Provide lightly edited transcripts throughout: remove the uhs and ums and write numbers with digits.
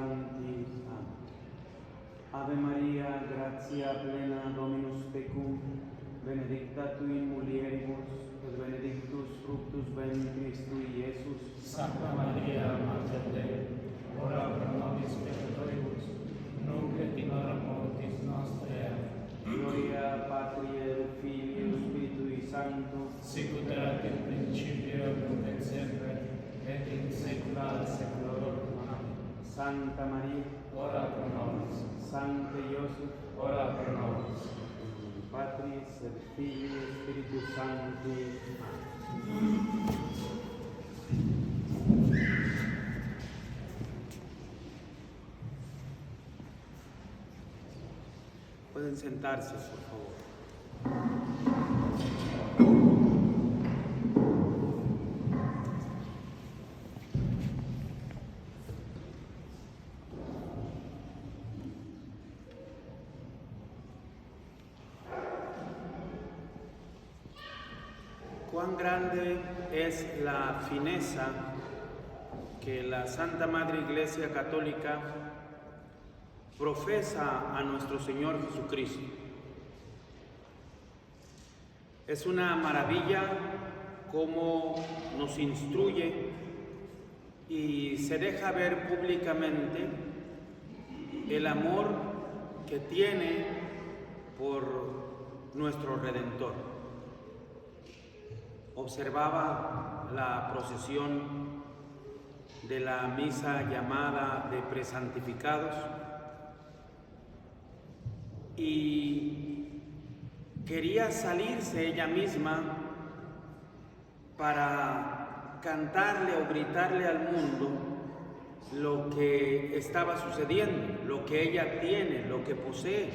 Sancti. Amén. Ave María, gratia plena, Dominus tecum, benedicta tu in mulieribus, et benedictus fructus ventris tui, Iesus. Santa Maria, Mater Dei, ora pro nobis peccatoribus, nunc et in hora mortis nostrae. Amen. Gloria Patri et Filii et Spiritui Sancto, Sicut erat in principio, nunc et semper, et in saecula saeculorum. Amen. Santa Maria, Ora pro nobis, Sancte Iosef, ora pro nobis. Patris et Filii et Spiritus Sancti. Amén. Pueden sentarse, por favor. Cuán grande es la fineza que la Santa Madre Iglesia Católica profesa a nuestro Señor Jesucristo. Es una maravilla cómo nos instruye y se deja ver públicamente el amor que tiene por nuestro Redentor. Observaba la procesión de la misa llamada de presantificados y quería salirse ella misma para cantarle o gritarle al mundo lo que estaba sucediendo, lo que ella tiene, lo que posee.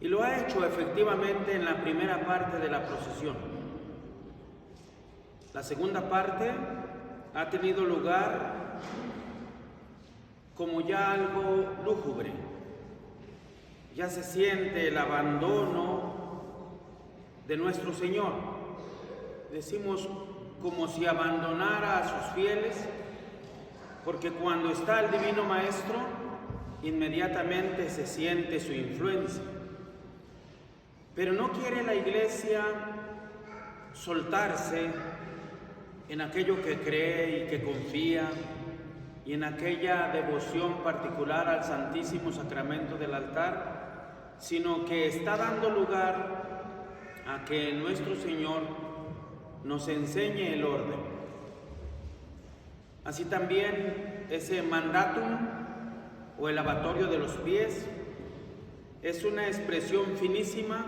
Y lo ha hecho efectivamente en la primera parte de la procesión. La segunda parte ha tenido lugar como ya algo lúgubre. Ya se siente el abandono de nuestro Señor. Decimos como si abandonara a sus fieles, porque cuando está el Divino Maestro, inmediatamente se siente su influencia. Pero no quiere la Iglesia soltarse en aquello que cree y que confía, y en aquella devoción particular al Santísimo Sacramento del altar, sino que está dando lugar a que nuestro Señor nos enseñe el orden. Así también ese mandatum o el lavatorio de los pies es una expresión finísima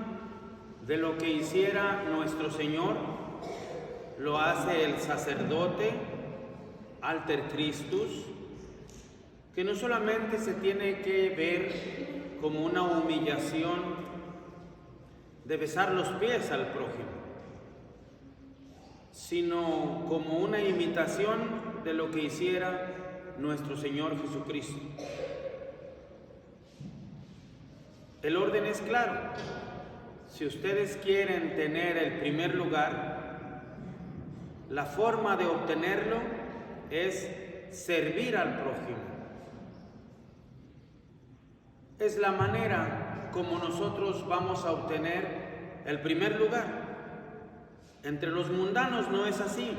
de lo que hiciera nuestro Señor. Lo hace el sacerdote, alter Christus, que no solamente se tiene que ver como una humillación de besar los pies al prójimo, sino como una imitación de lo que hiciera nuestro Señor Jesucristo. El orden es claro. Si ustedes quieren tener el primer lugar, la forma de obtenerlo es servir al prójimo. Es la manera como nosotros vamos a obtener el primer lugar. Entre los mundanos no es así,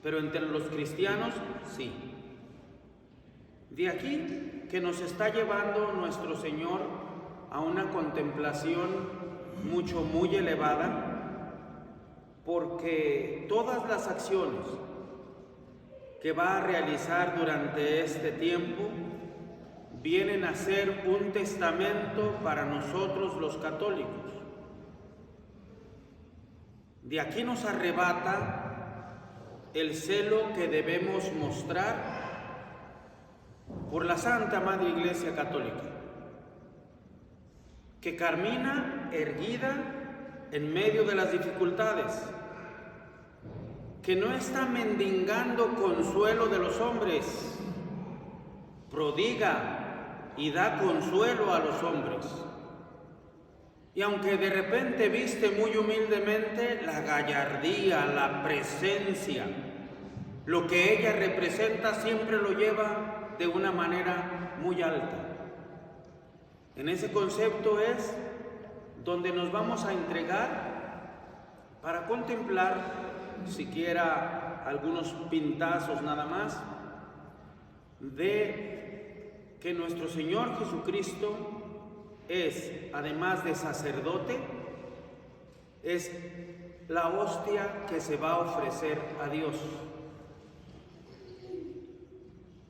pero entre los cristianos sí. De aquí que nos está llevando nuestro Señor a una contemplación muy elevada, porque todas las acciones que va a realizar durante este tiempo vienen a ser un testamento para nosotros los católicos. De aquí nos arrebata el celo que debemos mostrar por la Santa Madre Iglesia Católica, que camina erguida en medio de las dificultades, que no está mendigando consuelo de los hombres, prodiga y da consuelo a los hombres. Y aunque de repente viste muy humildemente la gallardía, la presencia lo que ella representa siempre lo lleva de una manera muy alta. En ese concepto es donde nos vamos a entregar para contemplar, siquiera algunos pintazos nada más, de que nuestro Señor Jesucristo es, además de sacerdote, es la hostia que se va a ofrecer a Dios.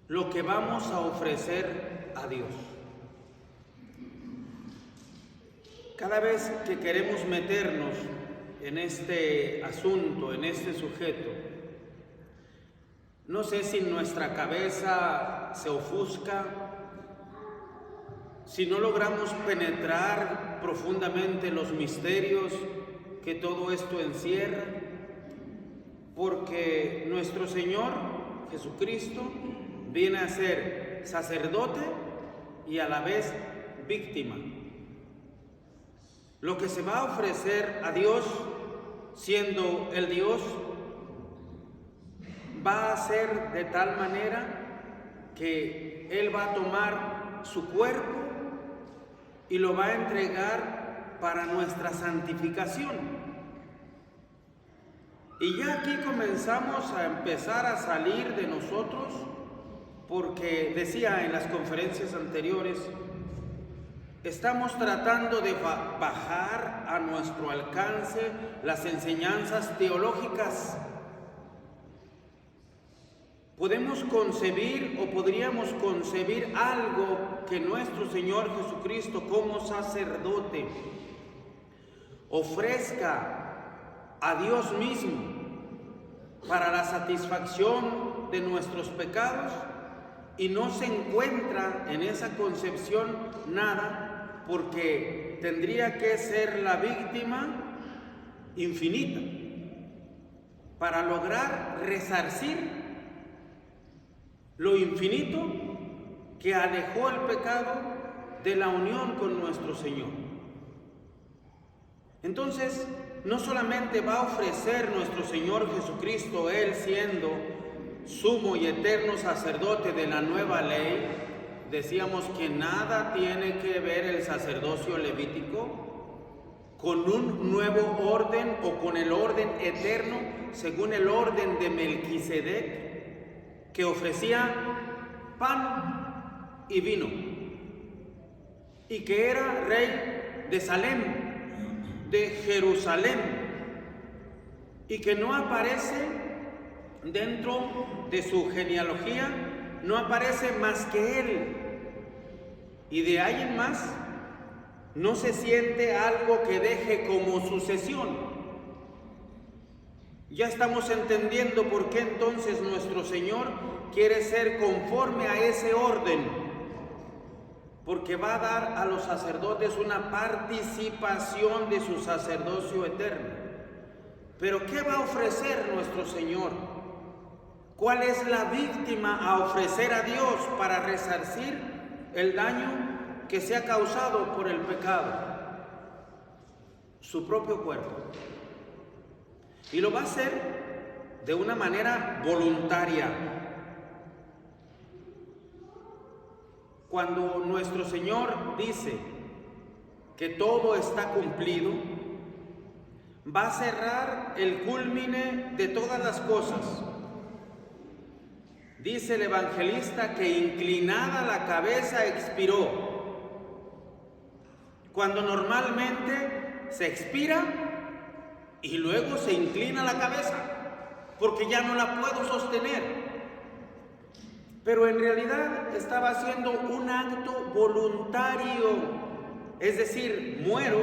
Lo que vamos a ofrecer a Dios. Cada vez que queremos meternos en este asunto, en este sujeto, no sé si nuestra cabeza se ofusca, si no logramos penetrar profundamente los misterios que todo esto encierra, porque nuestro Señor Jesucristo viene a ser sacerdote y a la vez víctima. Lo que se va a ofrecer a Dios, siendo el Dios, va a ser de tal manera que Él va a tomar su cuerpo y lo va a entregar para nuestra santificación. Y ya aquí comenzamos a empezar a salir de nosotros, porque decía en las conferencias anteriores, estamos tratando de bajar a nuestro alcance las enseñanzas teológicas. Podemos concebir o podríamos concebir algo que nuestro Señor Jesucristo como sacerdote ofrezca a Dios mismo para la satisfacción de nuestros pecados, y no se encuentra en esa concepción nada, porque tendría que ser la víctima infinita para lograr resarcir lo infinito que alejó el pecado de la unión con nuestro Señor. Entonces, no solamente va a ofrecer nuestro Señor Jesucristo, Él siendo sumo y eterno sacerdote de la nueva ley, decíamos que nada tiene que ver el sacerdocio levítico con un nuevo orden o con el orden eterno según el orden de Melquisedec, que ofrecía pan y vino, y que era rey de Salem, de Jerusalén, y que no aparece dentro de su genealogía, no aparece más que él, y de ahí en más no se siente algo que deje como sucesión. Ya estamos entendiendo por qué entonces nuestro Señor quiere ser conforme a ese orden, porque va a dar a los sacerdotes una participación de su sacerdocio eterno. Pero ¿qué va a ofrecer nuestro Señor? ¿Cuál es la víctima a ofrecer a Dios para resarcir el daño que se ha causado por el pecado? Su propio cuerpo. Y lo va a hacer de una manera voluntaria. Cuando nuestro Señor dice que todo está cumplido, va a cerrar el cúlmine de todas las cosas. Dice el evangelista que inclinada la cabeza expiró, cuando normalmente se expira y luego se inclina la cabeza, porque ya no la puedo sostener. Pero en realidad estaba haciendo un acto voluntario, es decir, muero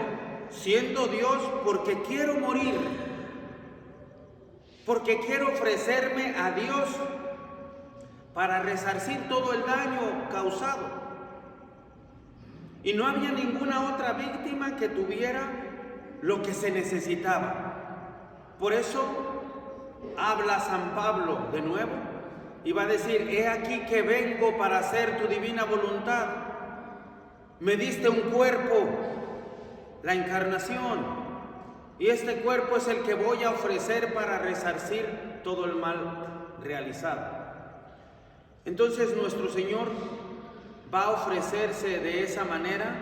siendo Dios porque quiero morir, porque quiero ofrecerme a Dios para resarcir todo el daño causado. Y no había ninguna otra víctima que tuviera lo que se necesitaba. Por eso habla San Pablo de nuevo y va a decir: he aquí que vengo para hacer tu divina voluntad. Me diste un cuerpo, la encarnación, y este cuerpo es el que voy a ofrecer para resarcir todo el mal realizado. Entonces nuestro Señor va a ofrecerse de esa manera,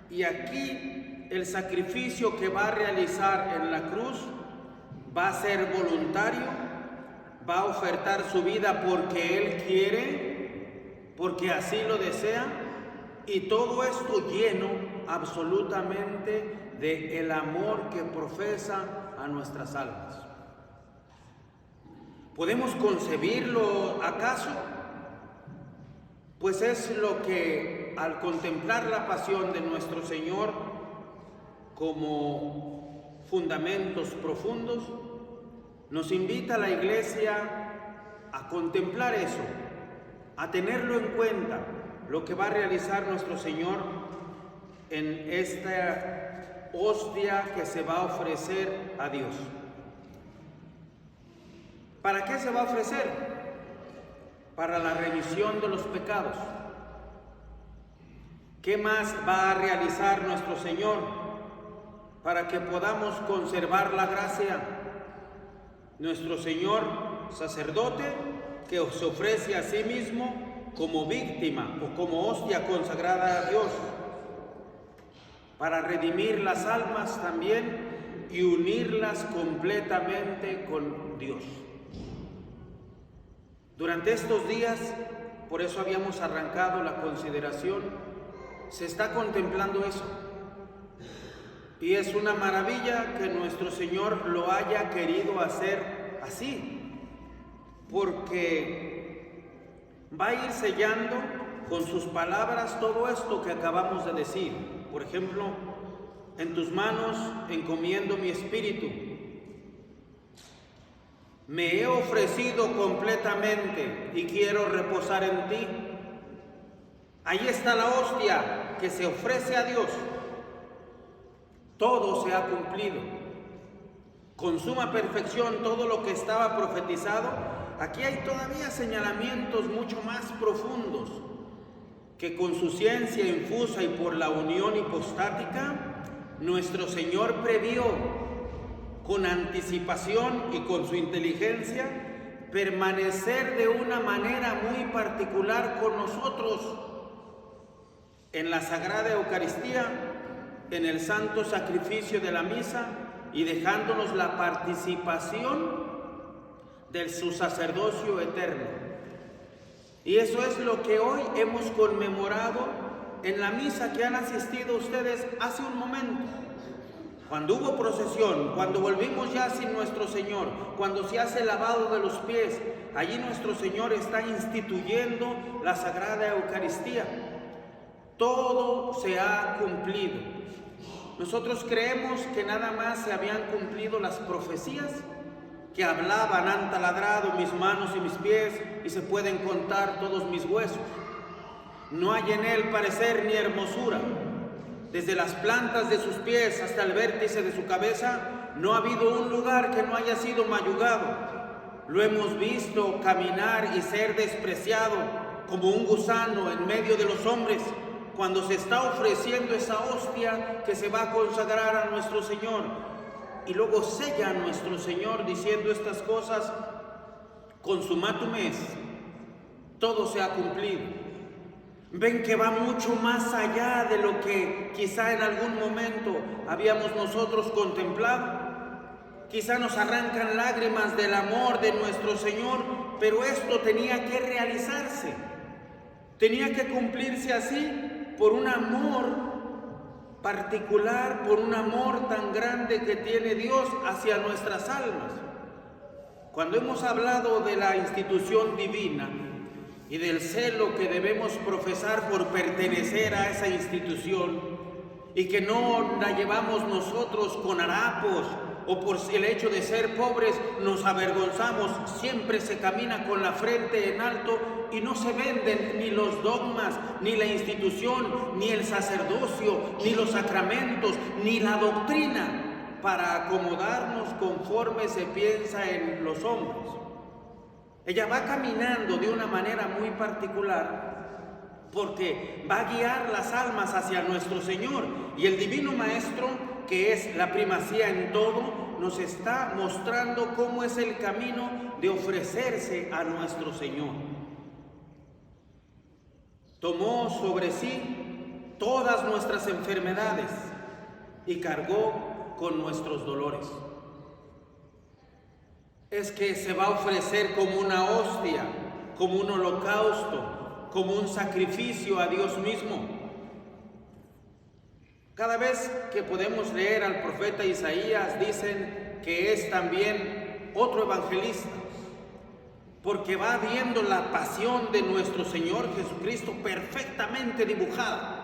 y aquí el sacrificio que va a realizar en la cruz va a ser voluntario, va a ofertar su vida porque Él quiere, porque así lo desea, y todo esto lleno absolutamente del amor que profesa a nuestras almas. ¿Podemos concebirlo acaso? Pues es lo que al contemplar la pasión de nuestro Señor como fundamentos profundos, nos invita la Iglesia a contemplar eso, a tenerlo en cuenta, lo que va a realizar nuestro Señor en esta hostia que se va a ofrecer a Dios. ¿Para qué se va a ofrecer? Para la remisión de los pecados. ¿Qué más va a realizar nuestro Señor para que podamos conservar la gracia? Nuestro Señor sacerdote, que se ofrece a sí mismo como víctima o como hostia consagrada a Dios, para redimir las almas también y unirlas completamente con Dios. Durante estos días, por eso habíamos arrancado la consideración, se está contemplando eso. Y es una maravilla que nuestro Señor lo haya querido hacer así, porque va a ir sellando con sus palabras todo esto que acabamos de decir. Por ejemplo, en tus manos encomiendo mi espíritu. Me he ofrecido completamente y quiero reposar en ti. Ahí está la hostia que se ofrece a Dios. Todo se ha cumplido. Con suma perfección todo lo que estaba profetizado. Aquí hay todavía señalamientos mucho más profundos que con su ciencia infusa y por la unión hipostática, nuestro Señor previó con anticipación y con su inteligencia, permanecer de una manera muy particular con nosotros en la Sagrada Eucaristía, en el santo sacrificio de la misa, y dejándonos la participación de su sacerdocio eterno. Y eso es lo que hoy hemos conmemorado en la misa que han asistido ustedes hace un momento. Cuando hubo procesión, cuando volvimos ya sin nuestro Señor, cuando se hace el lavado de los pies, allí nuestro Señor está instituyendo la Sagrada Eucaristía. Todo se ha cumplido. Nosotros creemos que nada más se habían cumplido las profecías que hablaban: han taladrado mis manos y mis pies y se pueden contar todos mis huesos. No hay en él parecer ni hermosura. Desde las plantas de sus pies hasta el vértice de su cabeza, no ha habido un lugar que no haya sido mayugado. Lo hemos visto caminar y ser despreciado como un gusano en medio de los hombres, cuando se está ofreciendo esa hostia que se va a consagrar a nuestro Señor. Y luego sella a nuestro Señor diciendo estas cosas: consumatum est, todo se ha cumplido. Ven que va mucho más allá de lo que quizá en algún momento habíamos nosotros contemplado. Quizá nos arrancan lágrimas del amor de nuestro Señor, pero esto tenía que realizarse. Tenía que cumplirse así por un amor particular, por un amor tan grande que tiene Dios hacia nuestras almas. Cuando hemos hablado de la institución divina y del celo que debemos profesar por pertenecer a esa institución, y que no la llevamos nosotros con harapos o por el hecho de ser pobres nos avergonzamos, siempre se camina con la frente en alto y no se venden ni los dogmas, ni la institución, ni el sacerdocio, ni los sacramentos, ni la doctrina para acomodarnos conforme se piensa en los hombres. Ella va caminando de una manera muy particular porque va a guiar las almas hacia nuestro Señor. Y el Divino Maestro, que es la primacía en todo, nos está mostrando cómo es el camino de ofrecerse a nuestro Señor. Tomó sobre sí todas nuestras enfermedades y cargó con nuestros dolores. Es que se va a ofrecer como una hostia, como un holocausto, como un sacrificio a Dios mismo. Cada vez que podemos leer al profeta Isaías, dicen que es también otro evangelista, porque va viendo la pasión de nuestro Señor Jesucristo perfectamente dibujada.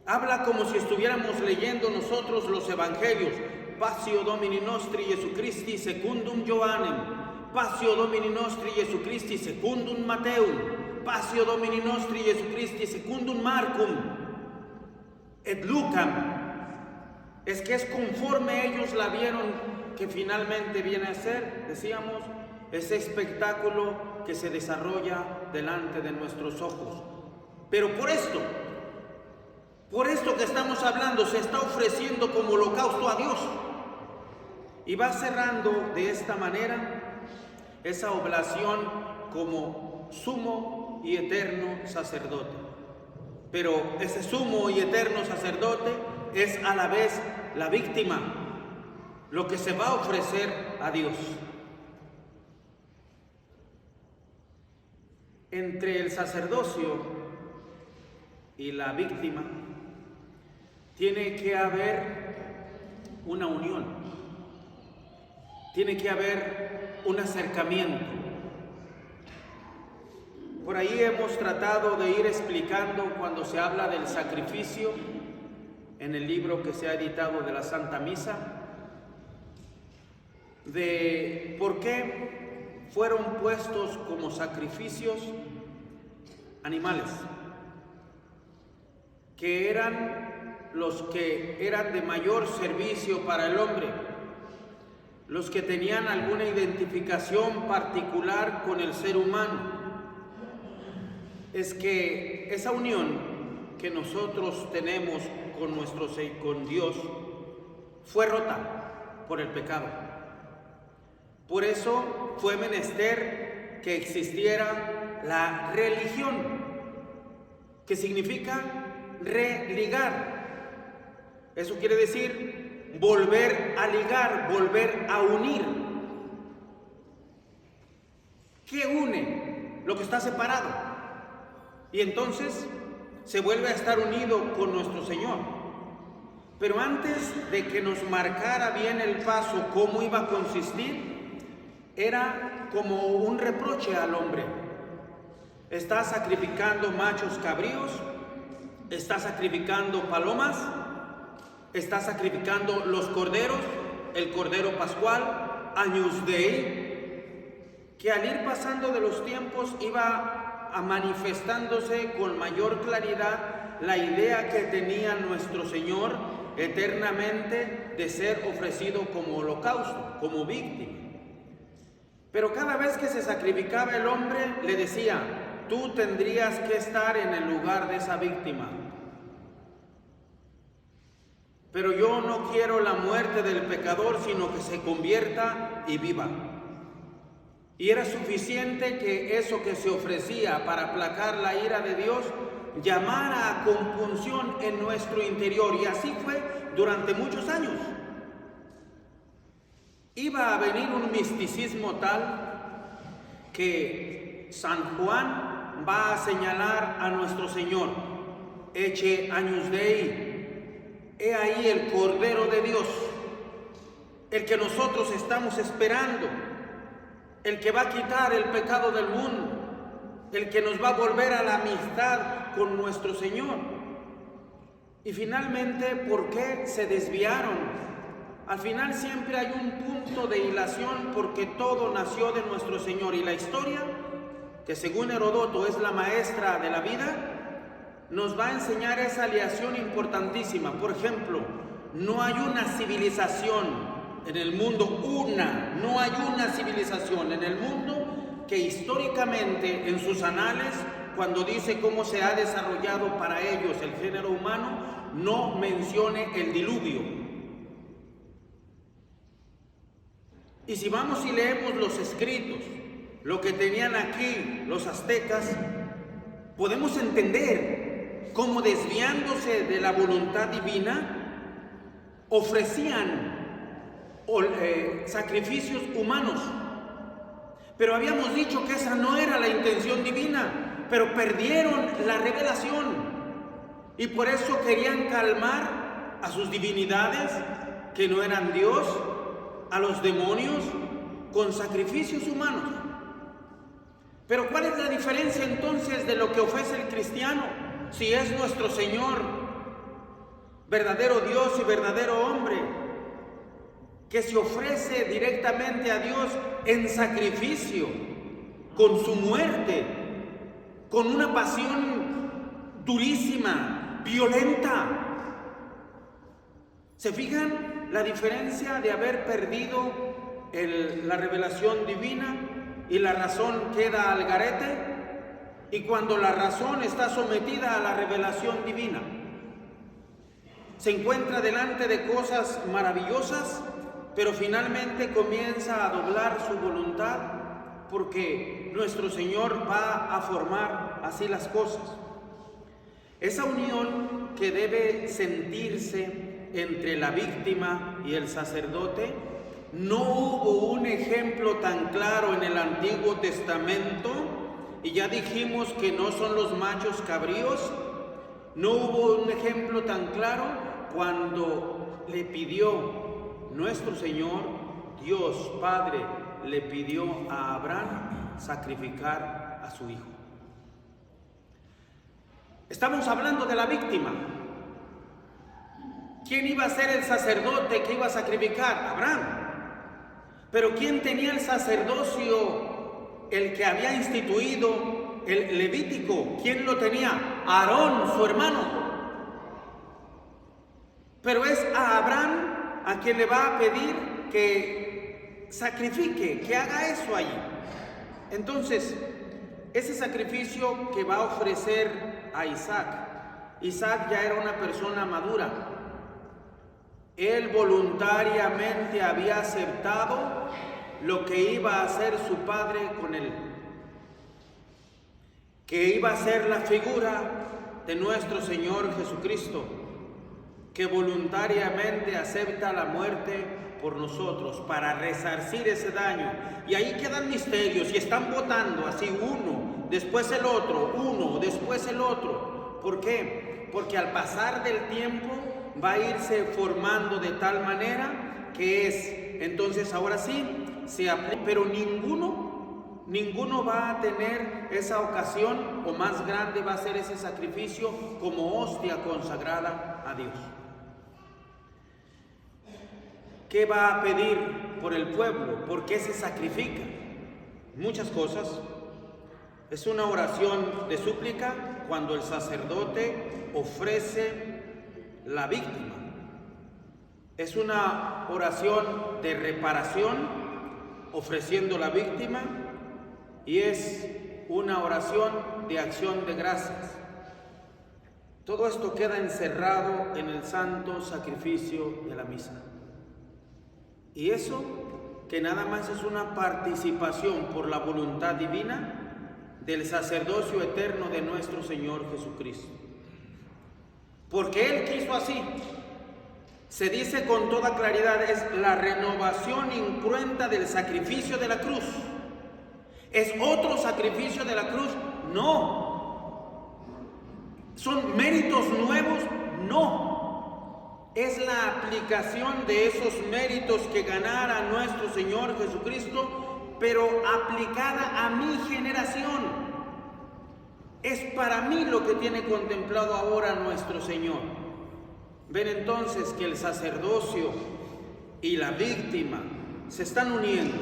Habla como si estuviéramos leyendo nosotros los evangelios. Passio Domini nostri Jesucristi secundum Johannem, Passio Domini nostri Jesucristi secundum Matteum, Passio Domini nostri Jesucristi secundum Marcum et Lucam. Es que es conforme ellos la vieron que finalmente viene a ser, decíamos, ese espectáculo que se desarrolla delante de nuestros ojos. Pero por esto que estamos hablando, se está ofreciendo como holocausto a Dios. Y va cerrando de esta manera esa oblación como sumo y eterno sacerdote. Pero ese sumo y eterno sacerdote es a la vez la víctima, lo que se va a ofrecer a Dios. Entre el sacerdocio y la víctima tiene que haber una unión, tiene que haber un acercamiento. Por ahí hemos tratado de ir explicando cuando se habla del sacrificio en el libro que se ha editado de la Santa Misa, de por qué fueron puestos como sacrificios animales, que eran los que eran de mayor servicio para el hombre, los que tenían alguna identificación particular con el ser humano. Es que esa unión que nosotros tenemos con Dios fue rota por el pecado. Por eso fue menester que existiera la religión, que significa religar. Eso quiere decir volver a ligar, volver a unir. ¿Qué une? Lo que está separado. Y entonces se vuelve a estar unido con nuestro Señor. Pero antes de que nos marcara bien el paso, cómo iba a consistir, era como un reproche al hombre. Está sacrificando machos cabríos, está sacrificando palomas, está sacrificando los corderos, el cordero pascual, Agnus Dei, que al ir pasando de los tiempos iba a manifestándose con mayor claridad la idea que tenía nuestro Señor eternamente de ser ofrecido como holocausto, como víctima. Pero cada vez que se sacrificaba el hombre, le decía: tú tendrías que estar en el lugar de esa víctima. Pero yo no quiero la muerte del pecador, sino que se convierta y viva. Y era suficiente que eso que se ofrecía para aplacar la ira de Dios llamara a compunción en nuestro interior. Y así fue durante muchos años. Iba a venir un misticismo tal que San Juan va a señalar a nuestro Señor: Ecce Agnus Dei, he ahí el Cordero de Dios, el que nosotros estamos esperando, el que va a quitar el pecado del mundo, el que nos va a volver a la amistad con nuestro Señor. Y finalmente, ¿por qué se desviaron? Al final siempre hay un punto de hilación, porque todo nació de nuestro Señor. Y la historia, que según Herodoto es la maestra de la vida, nos va a enseñar esa aleación importantísima. Por ejemplo, no hay una civilización en el mundo, no hay una civilización en el mundo que históricamente en sus anales cuando dice cómo se ha desarrollado para ellos el género humano, no mencione el diluvio. Y si vamos y leemos los escritos, lo que tenían aquí los aztecas, podemos entender cómo, desviándose de la voluntad divina, ofrecían sacrificios humanos. Pero habíamos dicho que esa no era la intención divina, pero perdieron la revelación y por eso querían calmar a sus divinidades, que no eran Dios, a los demonios, con sacrificios humanos. Pero ¿cuál es la diferencia entonces de lo que ofrece el cristiano? Si es nuestro Señor, verdadero Dios y verdadero hombre, que se ofrece directamente a Dios en sacrificio, con su muerte, con una pasión durísima, violenta. ¿Se fijan la diferencia de haber perdido la revelación divina y la razón queda al garete? Y cuando la razón está sometida a la revelación divina, se encuentra delante de cosas maravillosas, pero finalmente comienza a doblar su voluntad, porque nuestro Señor va a formar así las cosas. Esa unión que debe sentirse entre la víctima y el sacerdote, no hubo un ejemplo tan claro en el Antiguo Testamento, y ya dijimos que no son los machos cabríos. No hubo un ejemplo tan claro cuando le pidió nuestro Señor, Dios Padre, le pidió a Abraham sacrificar a su hijo. Estamos hablando de la víctima. ¿Quién iba a ser el sacerdote que iba a sacrificar? Abraham. Pero ¿quién tenía el sacerdocio, el que había instituido el Levítico? ¿Quién lo tenía? Aarón, su hermano. Pero es a Abraham a quien le va a pedir que sacrifique, que haga eso allí. Entonces, ese sacrificio que va a ofrecer a Isaac, Isaac ya era una persona madura. Él voluntariamente había aceptado lo que iba a hacer su padre con él, que iba a ser la figura de nuestro Señor Jesucristo, que voluntariamente acepta la muerte por nosotros para resarcir ese daño. Y ahí quedan misterios y están votando así, uno, después el otro, uno, después el otro. ¿Por qué? Porque al pasar del tiempo va a irse formando de tal manera que es, entonces ahora sí, se aplica, pero ninguno va a tener esa ocasión, o más grande va a ser ese sacrificio como hostia consagrada a Dios. ¿Qué va a pedir por el pueblo? ¿Por qué se sacrifica? Muchas cosas. Es una oración de súplica cuando el sacerdote ofrece la víctima. Es una oración de reparación ofreciendo la víctima, y es una oración de acción de gracias. Todo esto queda encerrado en el santo sacrificio de la misa. Y eso que nada más es una participación por la voluntad divina del sacerdocio eterno de nuestro Señor Jesucristo. Porque Él quiso así. Se dice con toda claridad, es la renovación incruenta del sacrificio de la cruz. ¿Es otro sacrificio de la cruz? No. ¿Son méritos nuevos? No. Es la aplicación de esos méritos que ganara nuestro Señor Jesucristo, pero aplicada a mi generación. Es para mí lo que tiene contemplado ahora nuestro Señor. Ven entonces que el sacerdocio y la víctima se están uniendo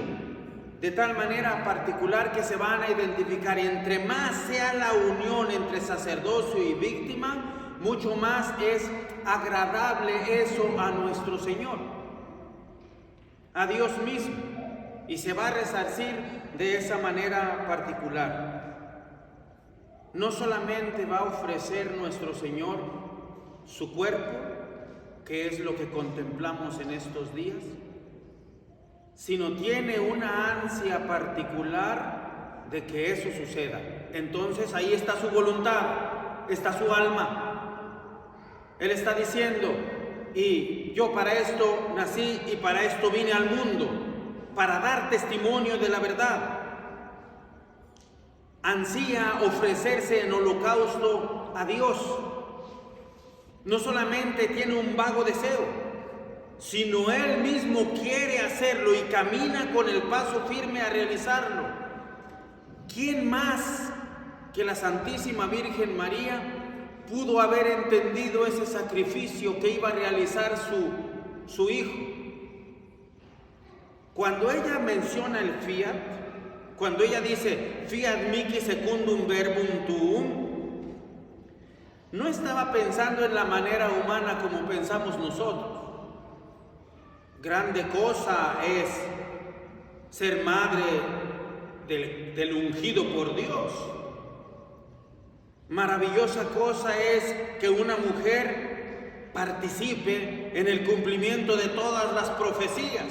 de tal manera particular que se van a identificar, y entre más sea la unión entre sacerdocio y víctima, mucho más es agradable eso a nuestro Señor, a Dios mismo, y se va a resarcir de esa manera particular. no solamente va a ofrecer nuestro Señor su cuerpo, que es lo que contemplamos en estos días, sino tiene una ansia particular de que eso suceda. Entonces ahí está su voluntad, está su alma. Él está diciendo, y yo para esto nací y para esto vine al mundo, para dar testimonio de la verdad. Ansía ofrecerse en holocausto a Dios. No solamente tiene un vago deseo, sino Él mismo quiere hacerlo y camina con el paso firme a realizarlo. ¿Quién más que la Santísima Virgen María pudo haber entendido ese sacrificio que iba a realizar su Hijo? Cuando ella menciona el fiat, cuando ella dice fiat mihi secundum verbum tuum, no estaba pensando en la manera humana como pensamos nosotros. Grande cosa es ser madre del ungido por Dios. Maravillosa cosa es que una mujer participe en el cumplimiento de todas las profecías.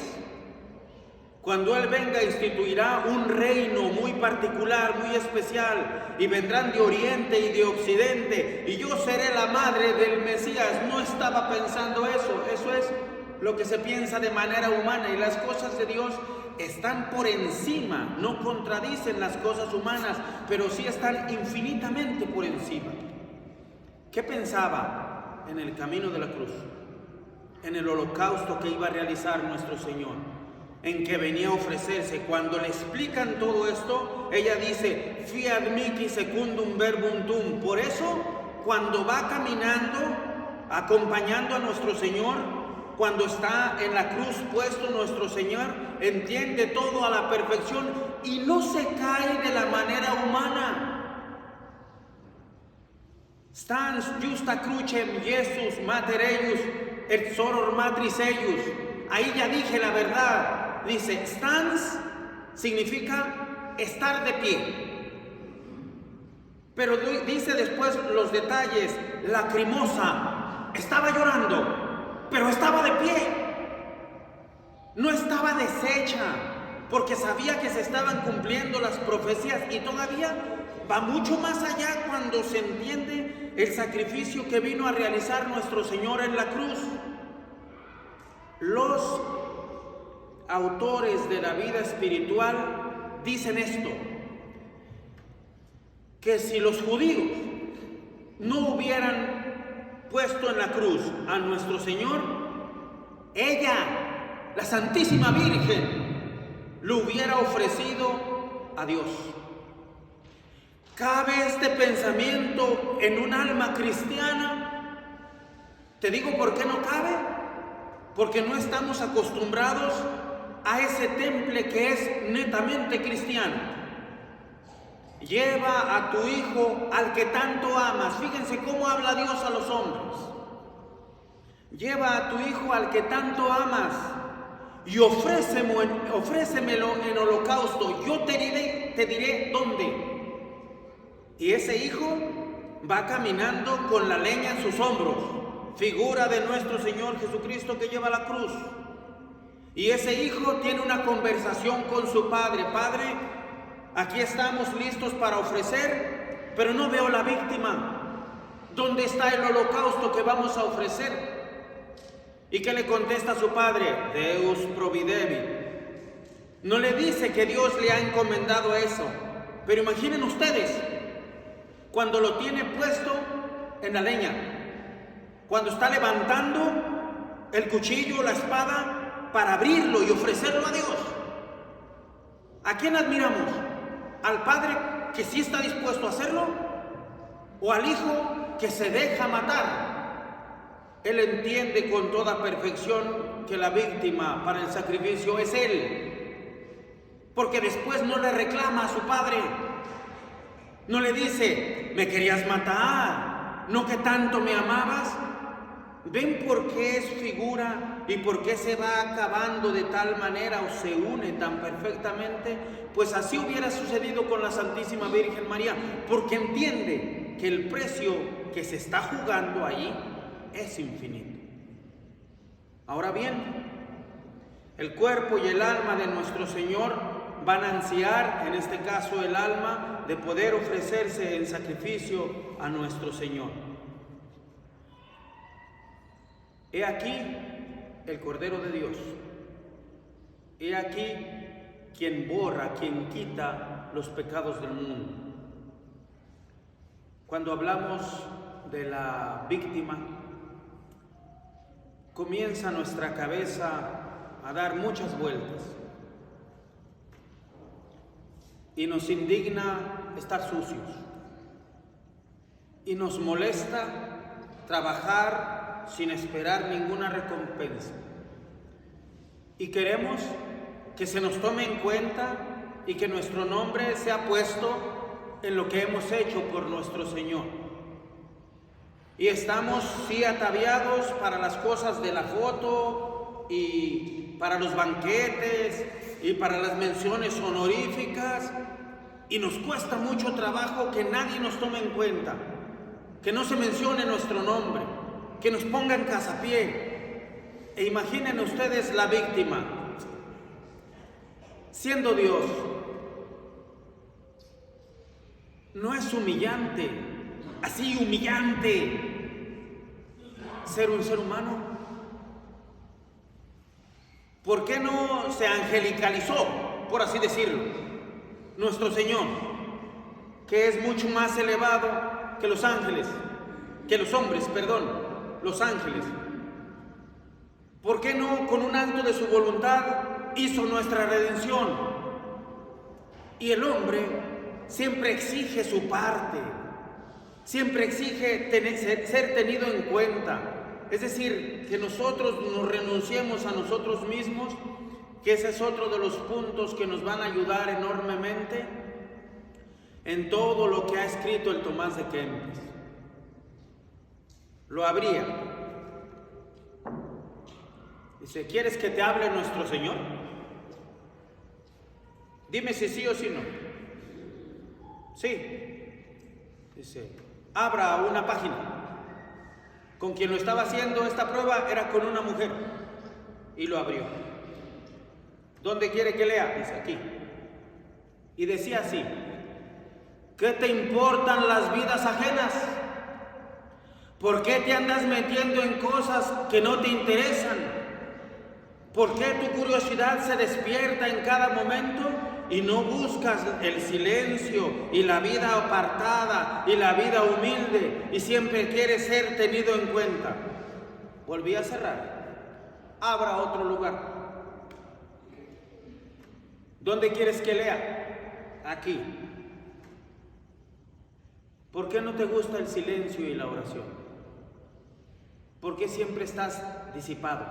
Cuando Él venga, instituirá un reino muy particular, muy especial, y vendrán de oriente y de occidente, y yo seré la madre del Mesías. No estaba pensando eso. Eso es lo que se piensa de manera humana, y las cosas de Dios están por encima, no contradicen las cosas humanas, pero sí están infinitamente por encima. ¿Qué pensaba en el camino de la cruz? En el holocausto que iba a realizar nuestro Señor, en que venía a ofrecerse. Cuando le explican todo esto, ella dice, fiat mihi secundum verbum tuum. Por eso, cuando va caminando, acompañando a nuestro Señor, cuando está en la cruz puesto nuestro Señor, entiende todo a la perfección y no se cae de la manera humana. Stans justa crucem Jesus mater eius et soror matris eius. Ahí ya dije la verdad. Dice, stans significa estar de pie. Pero dice después los detalles. Lacrimosa, estaba llorando, pero estaba de pie. No estaba deshecha, porque sabía que se estaban cumpliendo las profecías, y todavía va mucho más allá cuando se entiende el sacrificio que vino a realizar nuestro Señor en la cruz. Los autores de la vida espiritual dicen esto, que si los judíos no hubieran puesto en la cruz a nuestro Señor, ella, la Santísima Virgen, lo hubiera ofrecido a Dios. ¿Cabe este pensamiento en un alma cristiana? Te digo por qué no cabe. Porque no estamos acostumbrados a ese temple que es netamente cristiano. Lleva a tu hijo al que tanto amas. Fíjense cómo habla Dios a los hombres. Lleva a tu hijo al que tanto amas y ofrécemelo en holocausto. Yo te diré dónde. Y ese hijo va caminando con la leña en sus hombros, figura de nuestro Señor Jesucristo que lleva la cruz. Y ese hijo tiene una conversación con su padre. Padre, aquí estamos listos para ofrecer, pero no veo la víctima. ¿Dónde está el holocausto que vamos a ofrecer? ¿Y qué le contesta su padre? Deus providebit. No le dice que Dios le ha encomendado eso. Pero imaginen ustedes, cuando lo tiene puesto en la leña, cuando está levantando el cuchillo, la espada, para abrirlo y ofrecerlo a Dios. ¿A quién admiramos? ¿Al Padre que sí está dispuesto a hacerlo? ¿O al Hijo que se deja matar? Él entiende con toda perfección que la víctima para el sacrificio es Él. Porque después no le reclama a su Padre. No le dice, me querías matar, no que tanto me amabas. ¿Ven por qué es figura y por qué se va acabando de tal manera o se une tan perfectamente? Pues así hubiera sucedido con la Santísima Virgen María, porque entiende que el precio que se está jugando ahí es infinito. Ahora bien, el cuerpo y el alma de nuestro Señor van a ansiar, en este caso el alma, de poder ofrecerse en sacrificio a nuestro Señor. He aquí el Cordero de Dios. He aquí quien borra, quien quita los pecados del mundo. Cuando hablamos de la víctima, comienza nuestra cabeza a dar muchas vueltas y nos indigna estar sucios y nos molesta trabajar sin esperar ninguna recompensa, y queremos que se nos tome en cuenta y que nuestro nombre sea puesto en lo que hemos hecho por nuestro Señor. Y estamos sí ataviados para las cosas de la foto y para los banquetes y para las menciones honoríficas, y nos cuesta mucho trabajo que nadie nos tome en cuenta, que no se mencione nuestro nombre, que nos pongan casapié. E imaginen ustedes la víctima, siendo Dios. ¿No es humillante, así humillante, ser un ser humano? ¿Por qué no se angelicalizó, por así decirlo, nuestro Señor, que es mucho más elevado que los ángeles, que los hombres, perdón, los ángeles? ¿Por qué no con un acto de su voluntad hizo nuestra redención? Y el hombre siempre exige su parte, siempre exige ser tenido en cuenta, es decir, que nosotros nos renunciemos a nosotros mismos, que ese es otro de los puntos que nos van a ayudar enormemente en todo lo que ha escrito el Tomás de Kempis. Lo habría. Dice, ¿quieres que te hable nuestro Señor? Dime si sí o si no. Sí. Dice, abra una página. Con quien lo estaba haciendo esta prueba era con una mujer, y lo abrió. ¿Dónde quiere que lea? Dice, aquí. Y decía así: ¿qué te importan las vidas ajenas? ¿Por qué te andas metiendo en cosas que no te interesan? ¿Por qué tu curiosidad se despierta en cada momento y no buscas el silencio y la vida apartada y la vida humilde y siempre quieres ser tenido en cuenta? Volví a cerrar. Abra otro lugar. ¿Dónde quieres que lea? Aquí. ¿Por qué no te gusta el silencio y la oración? ¿Por qué siempre estás disipado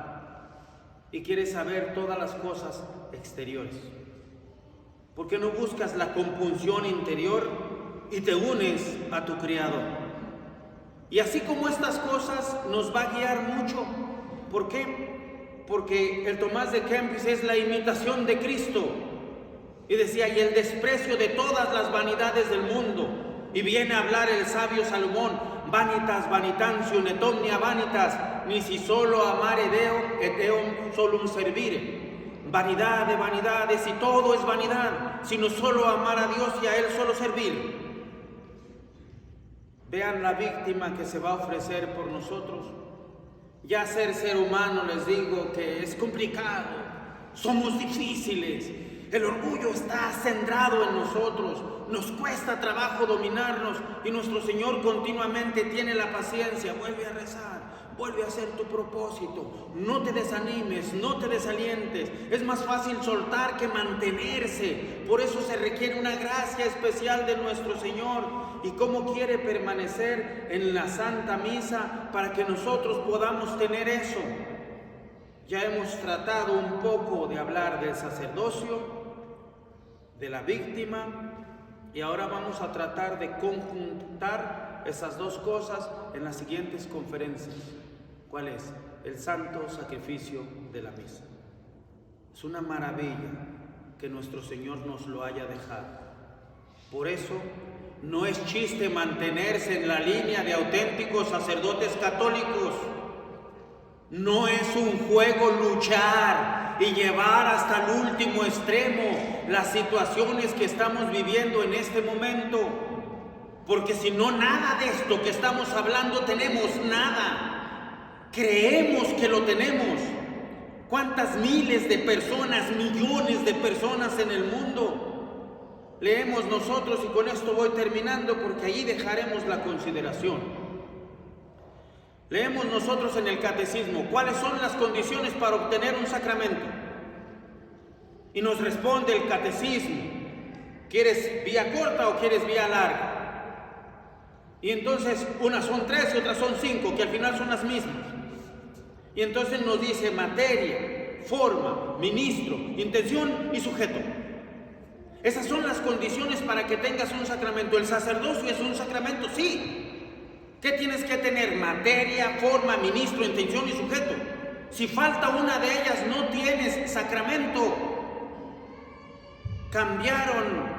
y quieres saber todas las cosas exteriores? ¿Por qué no buscas la compunción interior y te unes a tu Creador? Y así como estas cosas nos va a guiar mucho. ¿Por qué? Porque el Tomás de Kempis es la imitación de Cristo. Y decía, y el desprecio de todas las vanidades del mundo. Y viene a hablar el sabio Salomón: vanitas vanitantium et omnia vanitas, nisi solo amare Deo et eum solum servire. Vanidad de vanidades, y todo es vanidad, sino solo amar a Dios y a Él solo servir. Vean la víctima que se va a ofrecer por nosotros. Ya ser humano, les digo que es complicado, somos difíciles, el orgullo está centrado en nosotros, nos cuesta trabajo dominarnos, y nuestro Señor continuamente tiene la paciencia. Vuelve a rezar, vuelve a hacer tu propósito, no te desanimes, no te desalientes. Es más fácil soltar que mantenerse, por eso se requiere una gracia especial de nuestro Señor. Y cómo quiere permanecer en la Santa Misa para que nosotros podamos tener eso. Ya hemos tratado un poco de hablar del sacerdocio, de la víctima, y ahora vamos a tratar de conjuntar esas dos cosas en las siguientes conferencias. ¿Cuál es? El santo sacrificio de la misa. Es una maravilla que nuestro Señor nos lo haya dejado. Por eso no es chiste mantenerse en la línea de auténticos sacerdotes católicos. No es un juego luchar y llevar hasta el último extremo las situaciones que estamos viviendo en este momento. Porque si no, nada de esto que estamos hablando tenemos, nada. Creemos que lo tenemos. ¿Cuántas miles de personas, millones de personas en el mundo leemos nosotros? Y con esto voy terminando, porque allí dejaremos la consideración. Leemos nosotros en el catecismo, ¿cuáles son las condiciones para obtener un sacramento? Y nos responde el catecismo, ¿quieres vía corta o quieres vía larga? Y entonces unas son 3 y otras son 5, que al final son las mismas. Y entonces nos dice materia, forma, ministro, intención y sujeto. Esas son las condiciones para que tengas un sacramento. ¿El sacerdocio es un sacramento? Sí. ¿Qué tienes que tener? Materia, forma, ministro, intención y sujeto. Si falta una de ellas, no tienes sacramento. Cambiaron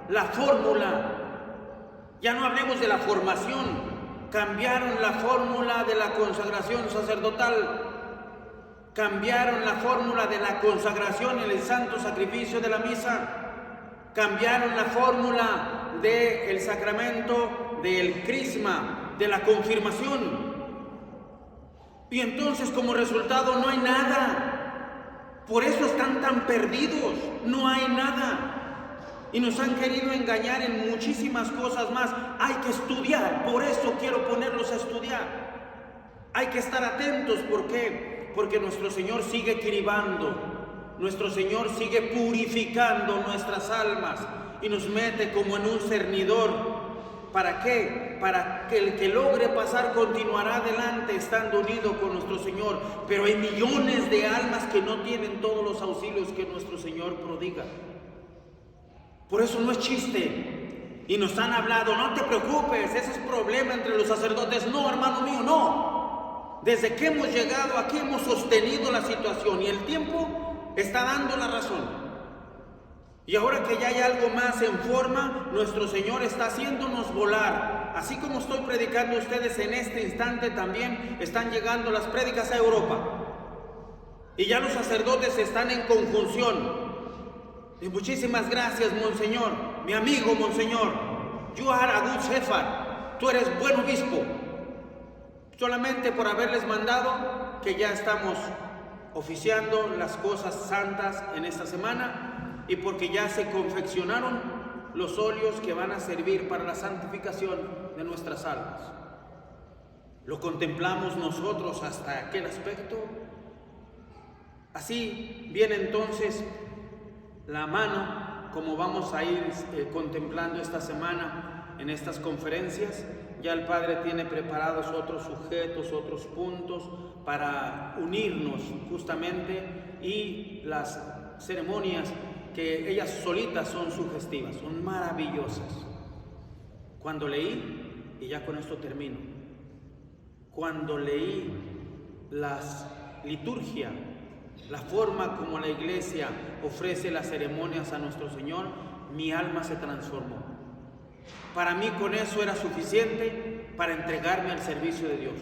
la fórmula. Ya no hablemos de la formación. Cambiaron la fórmula de la consagración sacerdotal. Cambiaron la fórmula de la consagración en el santo sacrificio de la misa. Cambiaron la fórmula del sacramento del crisma, de la confirmación. Y entonces, como resultado, no hay nada. Por eso están tan perdidos. No hay nada. Y nos han querido engañar en muchísimas cosas más. Hay que estudiar. Por eso quiero ponerlos a estudiar. Hay que estar atentos. ¿Por qué? Porque nuestro Señor sigue cribando. Nuestro Señor sigue purificando nuestras almas. Y nos mete como en un cernidor. ¿Para qué? Para que el que logre pasar continuará adelante estando unido con nuestro Señor. Pero hay millones de almas que no tienen todos los auxilios que nuestro Señor prodiga. Por eso no es chiste. Y nos han hablado, no te preocupes, ese es problema entre los sacerdotes. No, hermano mío, no. Desde que hemos llegado aquí hemos sostenido la situación y el tiempo está dando la razón. Y ahora que ya hay algo más en forma, nuestro Señor está haciéndonos volar. Así como estoy predicando a ustedes en este instante, también están llegando las prédicas a Europa. Y ya los sacerdotes están en conjunción. Y muchísimas gracias, Monseñor, mi amigo Monseñor. You are a good shepherd. Tú eres buen obispo. Solamente por haberles mandado que ya estamos oficiando las cosas santas en esta semana y porque ya se confeccionaron los óleos que van a servir para la santificación de nuestras almas. ¿Lo contemplamos nosotros hasta aquel aspecto? Así viene entonces la mano, como vamos a ir contemplando esta semana en estas conferencias. Ya el Padre tiene preparados otros sujetos, otros puntos para unirnos justamente, y las ceremonias que ellas solitas son sugestivas, son maravillosas. Cuando leí, y ya con esto termino, cuando leí la liturgia, la forma como la Iglesia ofrece las ceremonias a nuestro Señor, mi alma se transformó. Para mí con eso era suficiente para entregarme al servicio de Dios.